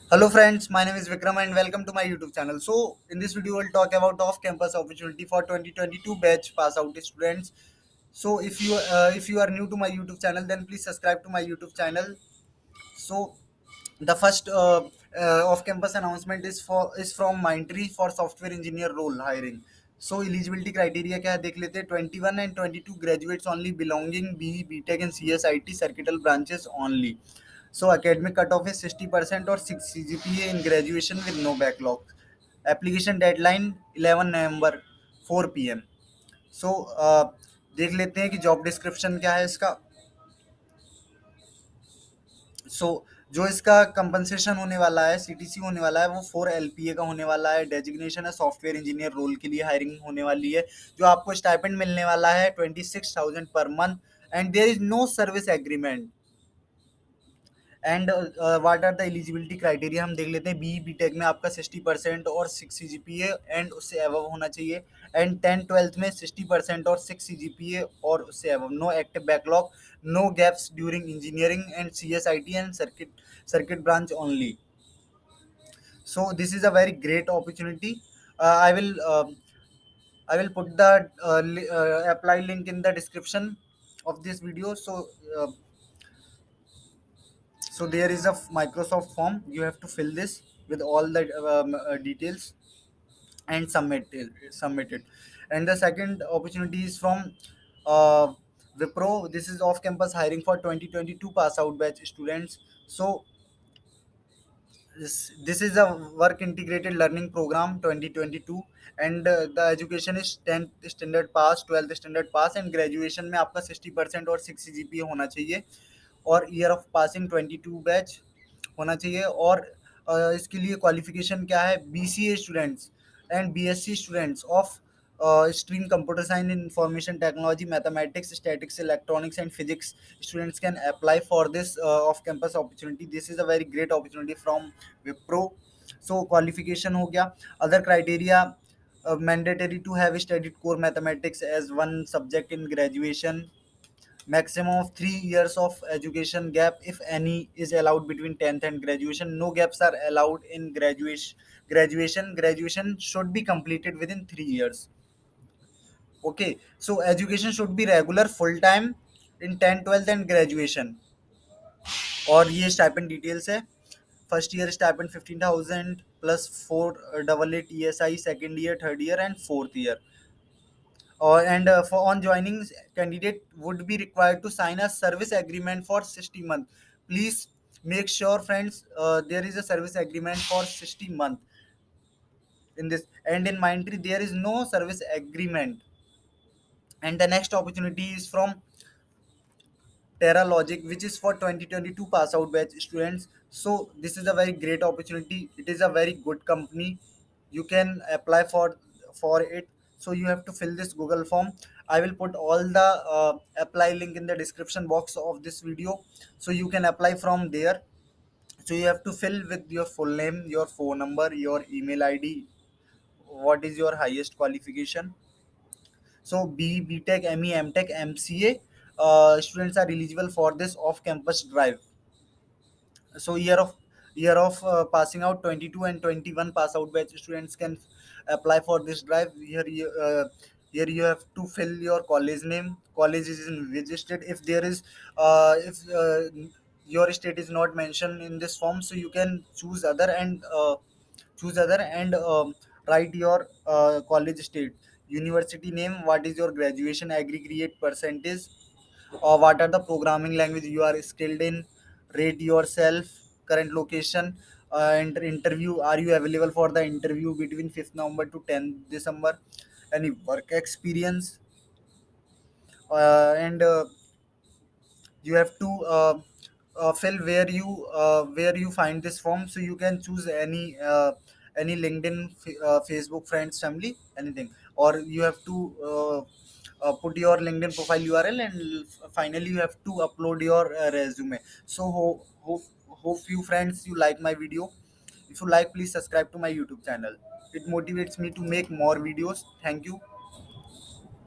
Hello friends, my name is Vikram and welcome to my YouTube channel. So in this video we'll talk about off-campus opportunity for 2022 batch pass out students. So if you are new to my YouTube channel, then please subscribe to my YouTube channel. So the first off-campus announcement is from Mindtree for software engineer role hiring. So eligibility criteria क्या है देख लेते हैं. 21 and 22 graduates only belonging BE, BTech and CSIT circuital branches only. So academic cutoff is 60% or 6 CGPA in graduation with no backlog. Application deadline 11 November 4 PM. So देख लेते हैं कि job description क्या है इसका. सो जो इसका कंपनसेशन होने वाला है, सीटीसी होने वाला है, वो 4 LPA का होने वाला है. डेजिग्नेशन है सॉफ्टवेयर इंजीनियर रोल के लिए हायरिंग होने वाली है. जो आपको स्टाइपेंड मिलने वाला है 26,000 per month and there is no service agreement. And what are the eligibility criteria हम देख लेते हैं. बी टेक में आपका 60% और 6 CGPA एंड उससे अबव होना चाहिए. एंड 10th 12th में 60% और 6 CGPA और उससे above. No active backlog, no gaps during engineering and CSIT and circuit branch only. So this is a very great opportunity. Uh, I will uh, I will put the apply link in the description of this video. Uh, so there is a Microsoft form. You have to fill this with all the details and submit it. And the second opportunity is from uh, Wipro. This is off campus hiring for 2022 pass out batch students. So this is a work integrated learning program 2022. And the education is 10th standard pass, 12th standard pass and graduation में आपका 60% और 6 CGPA होना चाहिए और year of passing 22 batch होना चाहिए. और इसके लिए क्वालिफिकेशन क्या है. BCA students and BSc students of stream computer science, information technology, mathematics, statistics, electronics and physics students can apply for this off campus opportunity. This is a very great opportunity from Wipro. So qualification हो गया. Other criteria, mandatory to have studied core mathematics as one subject in graduation. Maximum of 3 years of education gap if any is allowed between 10th and graduation. No gaps are allowed in graduation should be completed within 3 years. Okay, so education should be regular full time in 10th 12th and graduation. और ये stipend details है. First year stipend 15,000 plus 4 AA TSI, second year, third year and fourth year. And for on joining, candidate would be required to sign a service agreement for 60 months. Please make sure friends, there is a service agreement for 60 months in this. And in Mindtree there is no service agreement. And the next opportunity is from Terra Logic, which is for 2022 pass out batch students. So this is a very great opportunity. It is a very good company. You can apply for it. So you have to fill this Google form. I will put all the apply link in the description box of this video, so you can apply from there. So you have to fill with your full name, your phone number, your email ID, what is your highest qualification. So BTech, ME, MTech, MCA students are eligible for this off-campus drive. So year of passing out 22 and 21 pass out batch students can apply for this drive. Here you have to fill your college name. College is in registered. If there is if your state is not mentioned in this form, so you can choose other and write your college state. University name, what is your graduation aggregate percentage, or what are the programming language you are skilled in. Rate yourself, current location, and interview, are you available for the interview between 5th November to 10th December. Any work experience, and you have to fill where you find this form. So you can choose any LinkedIn, Facebook, friends, family, anything. Or you have to put your LinkedIn profile URL, and finally you have to upload your resume. So hope you friends you like my video. If you like, please subscribe to my YouTube channel. It motivates me to make more videos. Thank you.